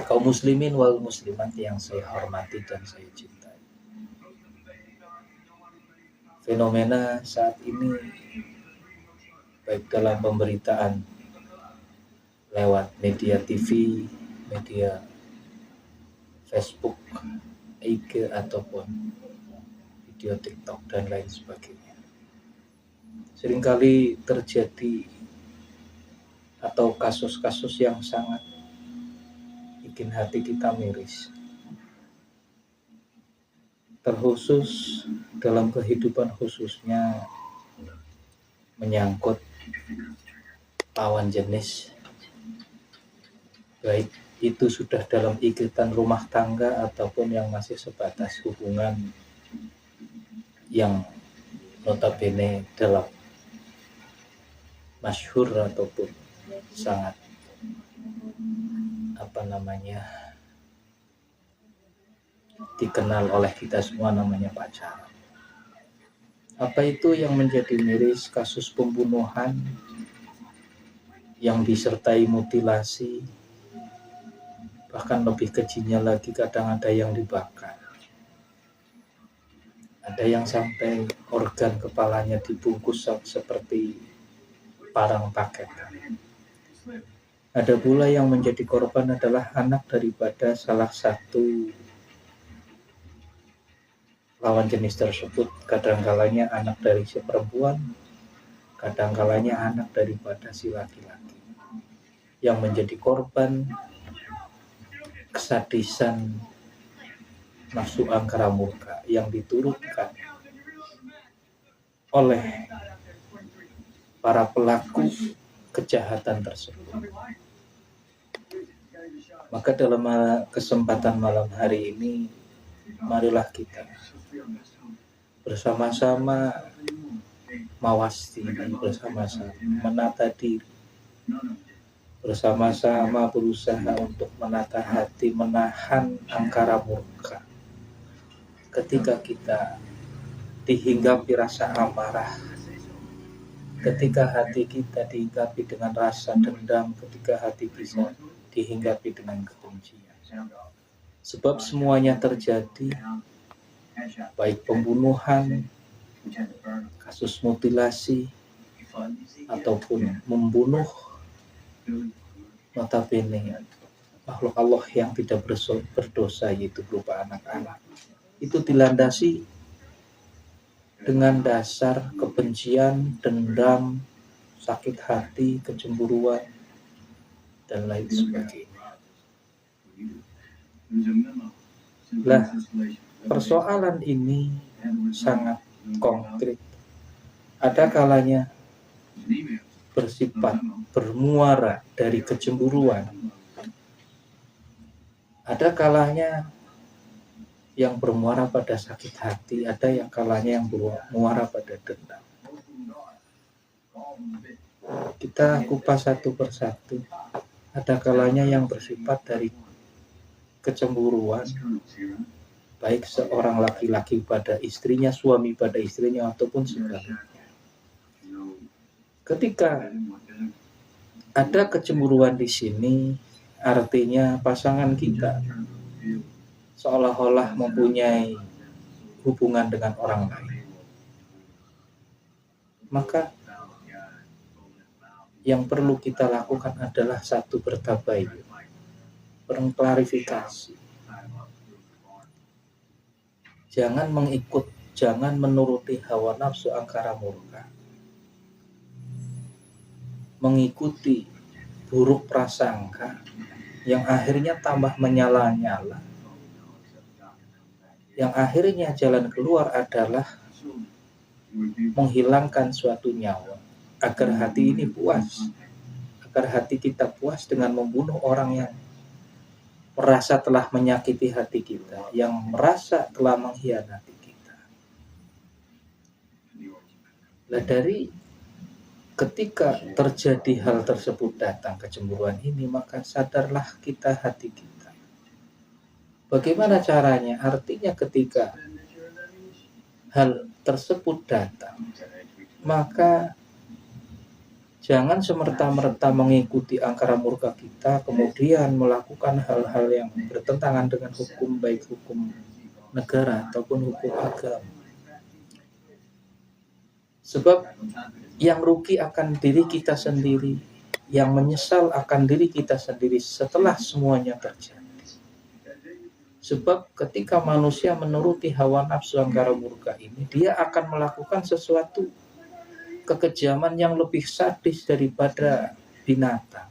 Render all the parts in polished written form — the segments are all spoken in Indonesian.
Kaum muslimin wal muslimat yang saya hormati dan saya cintai. Fenomena saat ini baik dalam pemberitaan lewat media TV, media Facebook, IG ataupun video TikTok dan lain sebagainya. Seringkali terjadi atau kasus-kasus yang sangat bikin hati kita miris. Terkhusus dalam kehidupan khususnya menyangkut lawan jenis, baik itu sudah dalam ikatan rumah tangga ataupun yang masih sebatas hubungan yang notabene dalam masyhur ataupun sangat dikenal oleh kita semua namanya pacaran. Apa itu yang menjadi miris? Kasus pembunuhan yang disertai mutilasi, bahkan lebih kejinya lagi kadang ada yang dibakar, ada yang sampai organ kepalanya dibungkus seperti parang paket. Ada pula yang menjadi korban adalah anak daripada salah satu lawan jenis tersebut. Kadang-kalanya anak dari si perempuan, kadang-kalanya anak daripada si laki-laki yang menjadi korban kesadisan nafsu angkara murka yang diturunkan oleh para pelaku kejahatan tersebut. Maka dalam kesempatan malam hari ini, marilah kita bersama-sama mawasti, bersama-sama menata diri, bersama-sama berusaha untuk menata hati, menahan angkara murka. Ketika kita dihinggapi rasa amarah, ketika hati kita dihinggapi dengan rasa dendam, ketika hati kita dihinggapi dengan kebencian. Sebab semuanya terjadi, baik pembunuhan, kasus mutilasi, ataupun membunuh notabene makhluk Allah yang tidak berdosa, yaitu berupa anak-anak. Itu dilandasi dengan dasar kebencian, dendam, sakit hati, kecemburuan, dan lain sebagainya. Lah, persoalan ini sangat konkret. Ada kalanya bersifat bermuara dari kecemburuan. Ada kalanya yang bermuara pada sakit hati, ada yang kalanya yang bermuara pada dendam. Kita kupas satu persatu. Ada kalanya yang bersifat dari kecemburuan, baik seorang laki-laki pada istrinya, suami pada istrinya, ataupun sebaliknya. Ketika ada kecemburuan di sini, artinya pasangan kita seolah-olah mempunyai hubungan dengan orang lain. Maka yang perlu kita lakukan adalah satu, bertabayun, berklarifikasi. Jangan mengikut, jangan menuruti hawa nafsu angkara murka, mengikuti buruk prasangka yang akhirnya tambah menyala-nyala, yang akhirnya jalan keluar adalah menghilangkan suatu nyawa, agar hati ini puas, agar hati kita puas dengan membunuh orang yang merasa telah menyakiti hati kita, yang merasa telah mengkhianati kita. Nah, dari ketika terjadi hal tersebut, datang kecemburuan ini, maka sadarlah kita, hati kita. Bagaimana caranya? Artinya ketika hal tersebut datang, maka Jangan semerta-merta mengikuti angkara murka kita, kemudian melakukan hal-hal yang bertentangan dengan hukum, baik hukum negara ataupun hukum agama. Sebab yang rugi akan diri kita sendiri, yang menyesal akan diri kita sendiri setelah semuanya terjadi. Sebab ketika manusia menuruti hawa nafsu angkara murka ini, dia akan melakukan sesuatu kekejaman yang lebih sadis daripada binatang,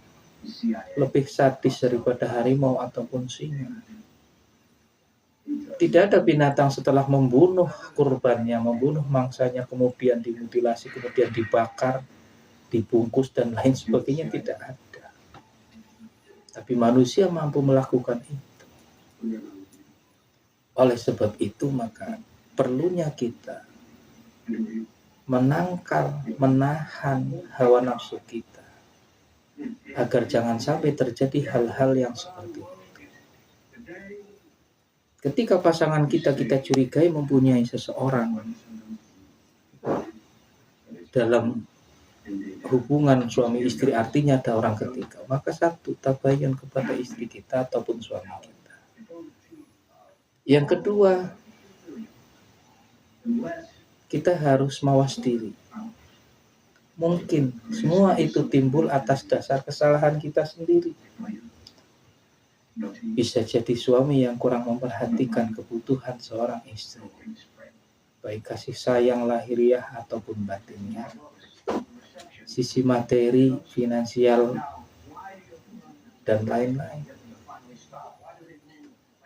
lebih sadis daripada harimau ataupun singa. Tidak ada binatang setelah membunuh kurbannya, membunuh mangsanya, kemudian dimutilasi, kemudian dibakar, dibungkus, dan lain sebagainya, tidak ada. Tapi manusia mampu melakukan itu. Oleh sebab itu, maka perlunya kita menangkal, menahan hawa nafsu kita, agar jangan sampai terjadi hal-hal yang seperti itu. Ketika pasangan kita curigai mempunyai seseorang dalam hubungan suami istri, artinya ada orang ketiga, maka satu, tabayun kepada istri kita ataupun suami kita. Yang kedua, kita harus mawas diri. Mungkin semua itu timbul atas dasar kesalahan kita sendiri. Bisa jadi suami yang kurang memperhatikan kebutuhan seorang istri, baik kasih sayang lahiriah ataupun batinnya, sisi materi, finansial, dan lain-lain.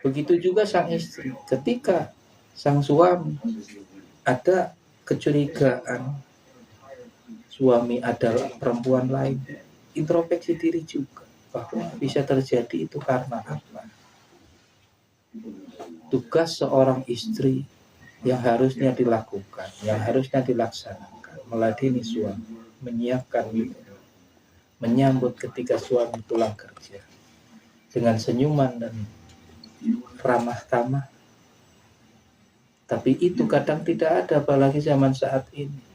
Begitu juga sang istri, ketika sang suami ada kecurigaan suami adalah perempuan lain, introspeksi diri juga bahwa bisa terjadi itu karena apa. Tugas seorang istri yang harusnya dilakukan, yang harusnya dilaksanakan, meladeni suami, menyiapkan minum, menyambut ketika suami pulang kerja dengan senyuman dan ramah tamah. Tapi itu kadang tidak ada, apalagi zaman saat ini.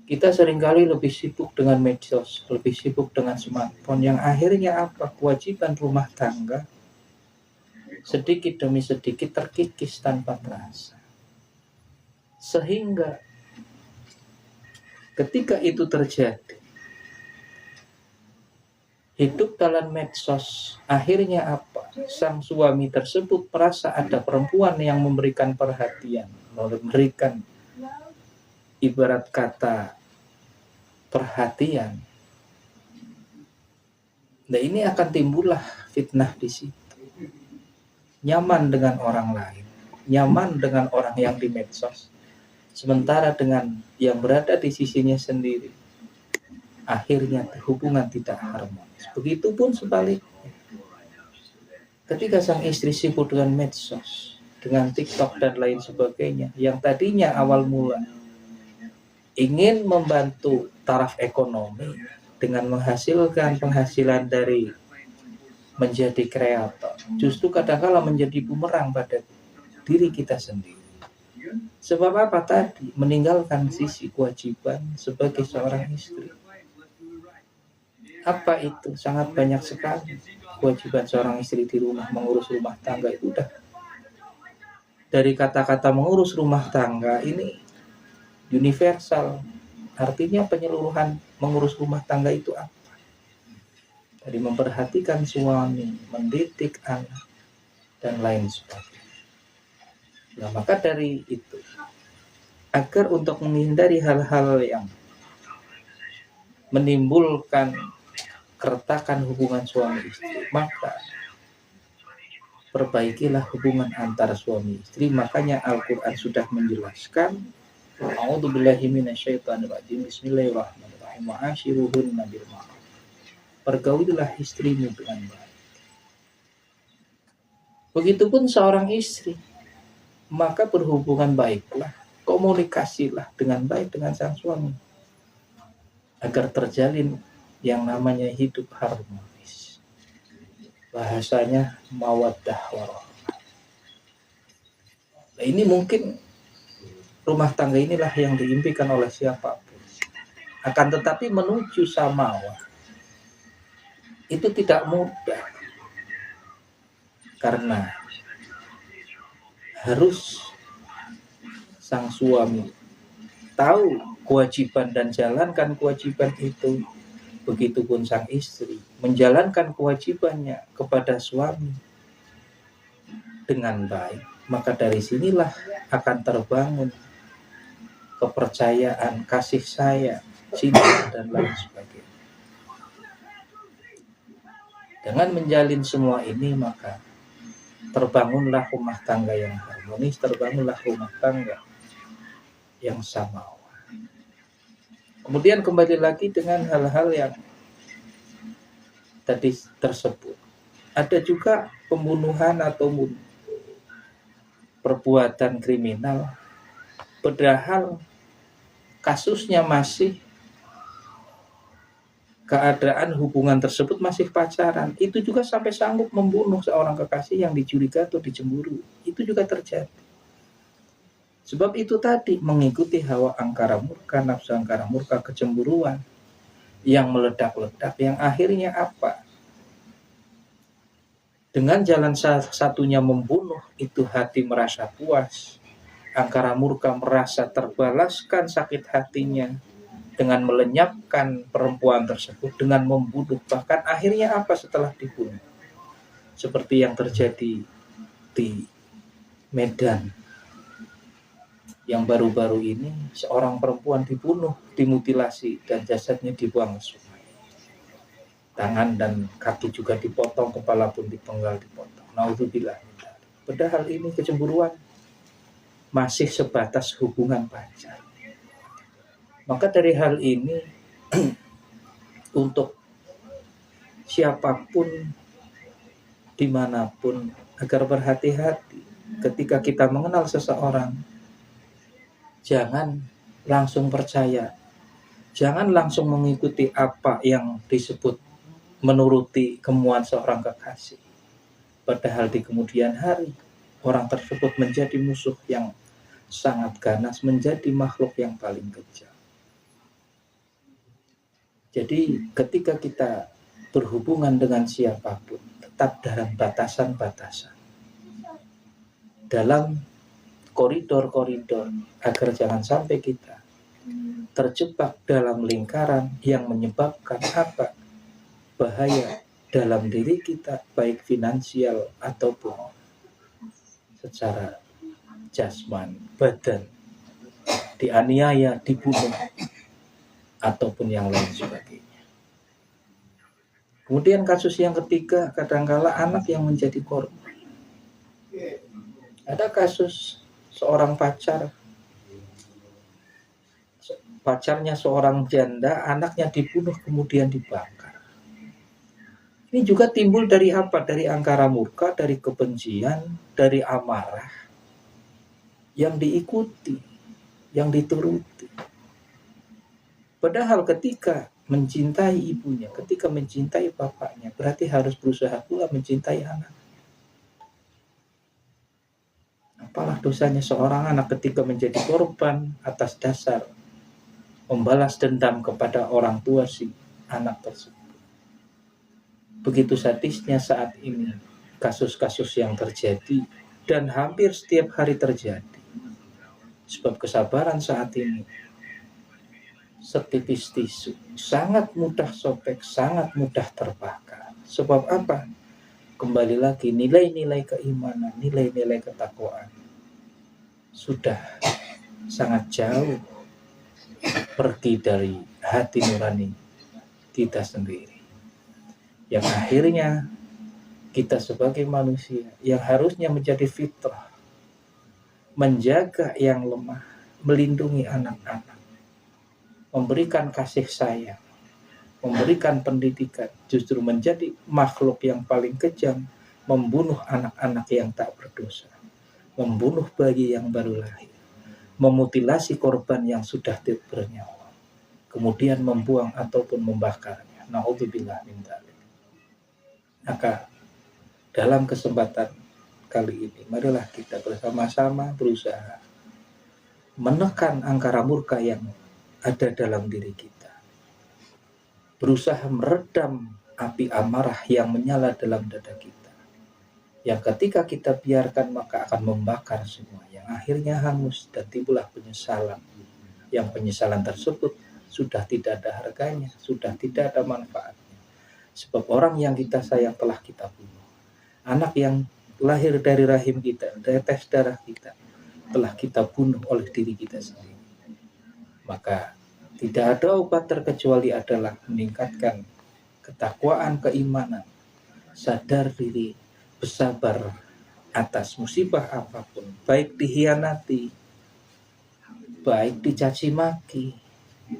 Kita seringkali lebih sibuk dengan medsos, lebih sibuk dengan smartphone, yang akhirnya apa? Kewajiban rumah tangga sedikit demi sedikit terkikis tanpa terasa. Sehingga ketika itu terjadi, hidup dalam medsos, akhirnya apa? Sang suami tersebut merasa ada perempuan yang memberikan perhatian, memberikan ibarat kata perhatian. Nah, ini akan timbullah fitnah di situ. Nyaman dengan orang lain, nyaman dengan orang yang di medsos, sementara dengan yang berada di sisinya sendiri, akhirnya hubungan tidak harmonis. Begitupun sebaliknya. Ketika sang istri sibuk dengan medsos, dengan TikTok dan lain sebagainya, yang tadinya awal mula ingin membantu taraf ekonomi dengan menghasilkan penghasilan dari menjadi kreator, justru kadang-kala menjadi bumerang pada diri kita sendiri. Sebab apa tadi? Meninggalkan sisi kewajiban sebagai seorang istri. Apa itu? Sangat banyak sekali kewajiban seorang istri di rumah, mengurus rumah tangga itu udah. Dari kata-kata mengurus rumah tangga ini universal. Artinya penyeluruhan mengurus rumah tangga itu apa? Dari memperhatikan suami, mendidik anak, dan lain sebagainya. Nah, maka dari itu, agar untuk menghindari hal-hal yang menimbulkan keretakan hubungan suami istri, maka perbaikilah hubungan antara suami istri. Makanya Al-Quran sudah menjelaskan, A'udzubillahi minasyaitonirrajim, Bismillahirrahmanirrahim, wa'ashiruhunna bil ma'ruf. Pergaulilah istrimu dengan baik. Begitupun seorang istri, maka berhubungan baiklah, komunikasilah dengan baik dengan sang suami, agar terjalin yang namanya hidup harmonis. Bahasanya mawaddah warahmah. Nah, ini mungkin rumah tangga inilah yang diimpikan oleh siapapun. Akan tetapi menuju samawa itu tidak mudah, karena harus sang suami tahu kewajiban dan jalankan kewajiban itu. Begitupun sang istri menjalankan kewajibannya kepada suami dengan baik. Maka dari sinilah akan terbangun kepercayaan, kasih sayang, cinta, dan lain sebagainya. Dengan menjalin semua ini, maka terbangunlah rumah tangga yang harmonis, terbangunlah rumah tangga yang samawa. Kemudian kembali lagi dengan hal-hal yang tadi tersebut. Ada juga pembunuhan atau perbuatan kriminal, padahal kasusnya masih keadaan hubungan tersebut masih pacaran. Itu juga sampai sanggup membunuh seorang kekasih yang dicurigai atau dicemburu. Itu juga terjadi. Sebab itu tadi mengikuti hawa angkara murka, nafsu angkara murka, kecemburuan yang meledak-ledak, yang akhirnya apa? Dengan jalan satunya membunuh, itu hati merasa puas. Angkara murka merasa terbalaskan sakit hatinya dengan melenyapkan perempuan tersebut, dengan membunuh. Bahkan akhirnya apa setelah dibunuh? Seperti yang terjadi di Medan. Yang baru-baru ini, seorang perempuan dibunuh, dimutilasi, dan jasadnya dibuang ke sungai. Tangan dan kaki juga dipotong, kepala pun dipenggal, dipotong. Naudzubillah. Padahal ini kecemburuan masih sebatas hubungan pacar. Maka dari hal ini, untuk siapapun, dimanapun, agar berhati-hati ketika kita mengenal seseorang. Jangan langsung percaya, jangan langsung mengikuti apa yang disebut menuruti kemauan seorang kekasih. Padahal di kemudian hari, orang tersebut menjadi musuh yang sangat ganas, menjadi makhluk yang paling kejam. Jadi ketika kita berhubungan dengan siapapun, tetap dalam batasan-batasan, dalam koridor-koridor, agar jangan sampai kita terjebak dalam lingkaran yang menyebabkan apa? Bahaya dalam diri kita, baik finansial ataupun secara jasmani, badan, dianiaya, dibunuh, ataupun yang lain sebagainya. Kemudian kasus yang ketiga, kadangkala anak yang menjadi korban. Ada kasus seorang pacarnya seorang janda, anaknya dibunuh kemudian dibakar. Ini juga timbul dari apa? Dari angkara murka, dari kebencian, dari amarah yang diikuti, yang dituruti. Padahal ketika mencintai ibunya, ketika mencintai bapaknya, berarti harus berusaha pula mencintai anak. Apalah dosanya seorang anak ketika menjadi korban atas dasar membalas dendam kepada orang tua si anak tersebut. Begitu sadisnya saat ini kasus-kasus yang terjadi, dan hampir setiap hari terjadi. Sebab kesabaran saat ini setipis tisu, sangat mudah sobek, sangat mudah terbakar. Sebab apa? Kembali lagi, nilai-nilai keimanan, nilai-nilai ketakwaan sudah sangat jauh pergi dari hati nurani kita sendiri. Yang akhirnya kita sebagai manusia yang harusnya menjadi fitrah, menjaga yang lemah, melindungi anak-anak, memberikan kasih sayang, memberikan pendidikan, justru menjadi makhluk yang paling kejam, membunuh anak-anak yang tak berdosa, membunuh bayi yang baru lahir, memutilasi korban yang sudah bernyawa, kemudian membuang ataupun membakarnya. Na'udzubillah min dzalik. Maka dalam kesempatan kali ini, marilah kita bersama-sama berusaha menekan angkara murka yang ada dalam diri kita. berusaha meredam api amarah yang menyala dalam dada kita. Yang ketika kita biarkan maka akan membakar semua, yang akhirnya hangus dan timbullah penyesalan. Yang penyesalan tersebut sudah tidak ada harganya, sudah tidak ada manfaatnya. Sebab orang yang kita sayang telah kita bunuh. Anak yang lahir dari rahim kita, dari tes darah kita, telah kita bunuh oleh diri kita sendiri. Maka tidak ada obat terkecuali adalah meningkatkan ketakwaan, keimanan, sadar diri, bersabar atas musibah apapun, baik dikhianati, baik dicaci maki,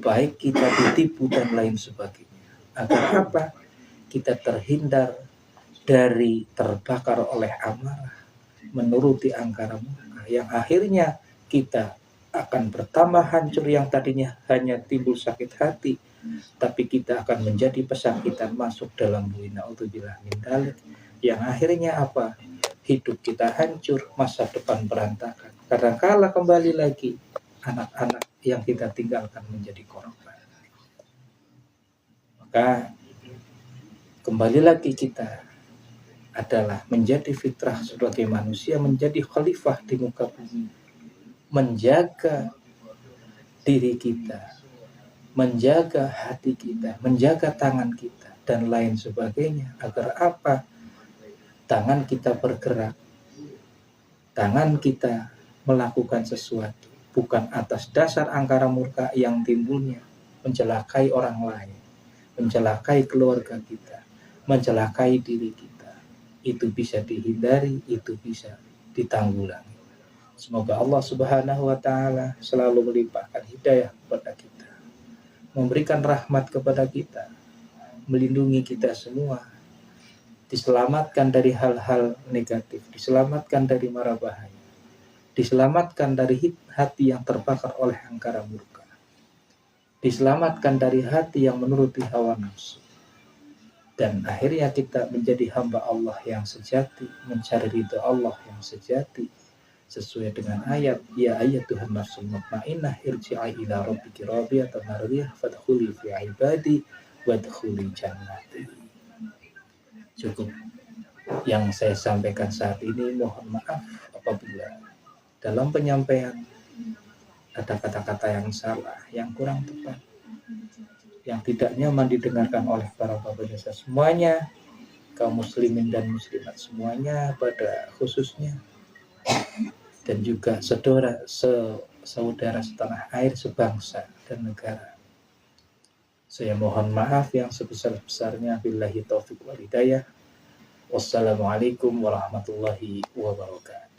baik kita ditipu dan lain sebagainya. Agar apa? Kita terhindar dari terbakar oleh amarah, menuruti angkara murka, yang akhirnya kita akan bertambah hancur. Yang tadinya hanya timbul sakit hati, tapi kita akan menjadi pesakitan, masuk dalam buina naudzubillah min dzalik, yang akhirnya apa? Hidup kita hancur, masa depan berantakan. Kadangkala kembali lagi anak-anak yang kita tinggalkan menjadi korban. Maka kembali lagi kita adalah menjadi fitrah sebagai manusia, menjadi khalifah di muka bumi, menjaga diri kita, menjaga hati kita, menjaga tangan kita, dan lain sebagainya. Agar apa? Tangan kita bergerak, tangan kita melakukan sesuatu, bukan atas dasar angkara murka yang timbulnya mencelakai orang lain, mencelakai keluarga kita, mencelakai diri kita. Itu bisa dihindari, itu bisa ditanggulangi. Semoga Allah Subhanahu wa Ta'ala selalu melimpahkan hidayah kepada kita, memberikan rahmat kepada kita, melindungi kita semua, diselamatkan dari hal-hal negatif, diselamatkan dari mara bahaya, diselamatkan dari hati yang terbakar oleh angkara murka, diselamatkan dari hati yang menuruti hawa nafsu, dan akhirnya kita menjadi hamba Allah yang sejati, mencari ridha Allah yang sejati, sesuai dengan ayat, ya ayyatuhan nafsul mutmainnah irji'i ila rabbiki radiyatan mardiyah fadkhuli fi ibadi wadkhuli jannati. Cukup yang saya sampaikan saat ini. Mohon maaf apabila dalam penyampaian ada kata-kata yang salah, yang kurang tepat, yang tidak nyaman didengarkan oleh para pemirsa semuanya, kaum muslimin dan muslimat semuanya pada khususnya, dan juga saudara setanah air, sebangsa dan negara. Saya mohon maaf yang sebesar-besarnya. Billahi taufiq wal hidayah. Wassalamualaikum warahmatullahi wabarakatuh.